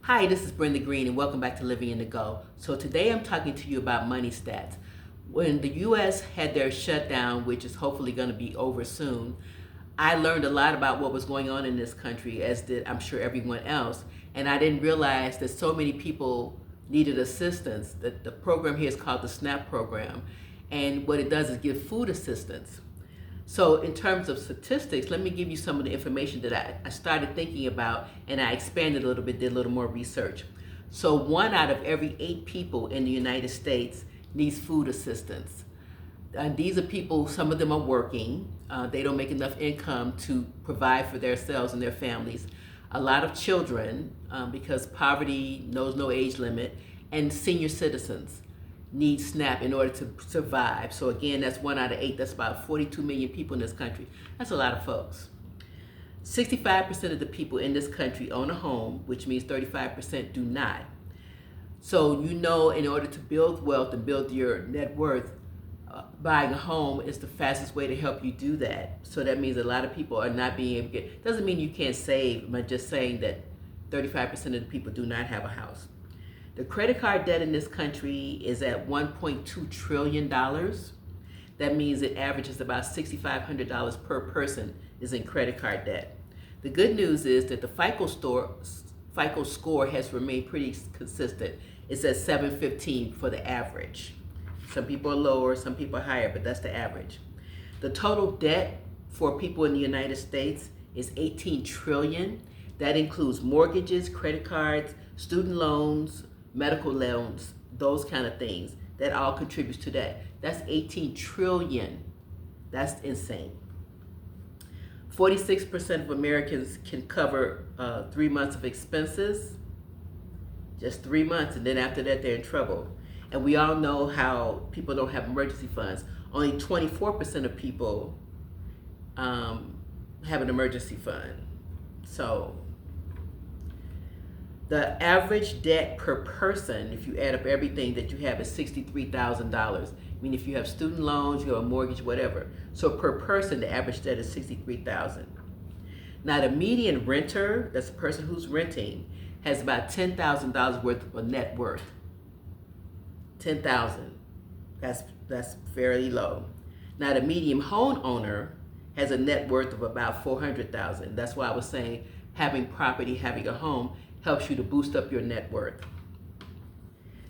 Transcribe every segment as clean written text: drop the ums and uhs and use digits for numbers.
Hi, this is Brenda Green, and welcome back to Living in the Go. So today I'm talking to you about money stats. When the U.S. had their shutdown, which is hopefully going to be over soon, I learned a lot about what was going on in this country, as did I'm sure everyone else. And I didn't realize that so many people needed assistance. The program here is called the SNAP program. And what it does is give food assistance. So in terms of statistics, let me give you some of the information that I started thinking about, and I expanded a little bit, did a little more research. So 1 out of every 8 people in the United States needs food assistance. These are people, some of them are working. They don't make enough income to provide for themselves and their families. A lot of children, because poverty knows no age limit, and senior citizens need SNAP in order to survive. So again, that's 1 out of 8. That's about 42 million people in this country. That's a lot of folks. 65% of the people in this country own a home, which means 35% do not. So in order to build wealth and build your net worth, buying a home is the fastest way to help you do that. So that means a lot of people are not being able to get, doesn't mean you can't save, but just saying that 35% of the people do not have a house. The credit card debt in this country is at $1.2 trillion. That means it averages about $6,500 per person is in credit card debt. The good news is that the FICO score has remained pretty consistent. It's at 715 for the average. Some people are lower, some people are higher, but that's the average. The total debt for people in the United States is 18 trillion. That includes mortgages, credit cards, student loans, medical loans, those kind of things. That all contributes to that. That's 18 trillion. That's insane. 46% of Americans can cover 3 months of expenses. Just 3 months, and then after that they're in trouble. And we all know how people don't have emergency funds. Only 24% of people have an emergency fund. So the average debt per person, if you add up everything that you have, is $63,000. I mean, if you have student loans, you have a mortgage, whatever. So per person, the average debt is $63,000. Now, the median renter, that's the person who's renting, has about $10,000 worth of net worth. 10,000. That's fairly low. Now, the median homeowner has a net worth of about 400,000. That's why I was saying having property, having a home helps you to boost up your net worth.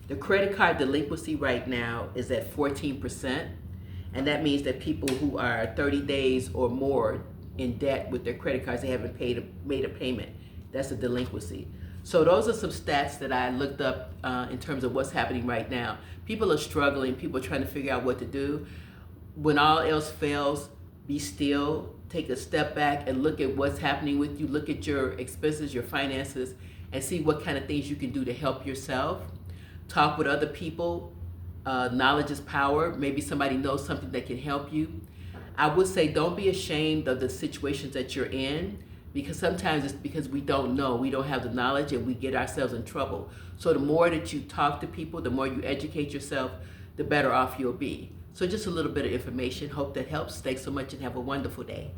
The credit card delinquency right now is at 14%, and that means that people who are 30 days or more in debt with their credit cards, they haven't made a payment. That's a delinquency. So those are some stats that I looked up in terms of what's happening right now. People are struggling. People are trying to figure out what to do. When all else fails, be still. Take a step back and look at what's happening with you. Look at your expenses, your finances, and see what kind of things you can do to help yourself. Talk with other people. Knowledge is power. Maybe somebody knows something that can help you. I would say don't be ashamed of the situations that you're in, because sometimes it's because we don't know, we don't have the knowledge, and we get ourselves in trouble. So the more that you talk to people, the more you educate yourself, the better off you'll be. So just a little bit of information. Hope that helps. Thanks so much and have a wonderful day.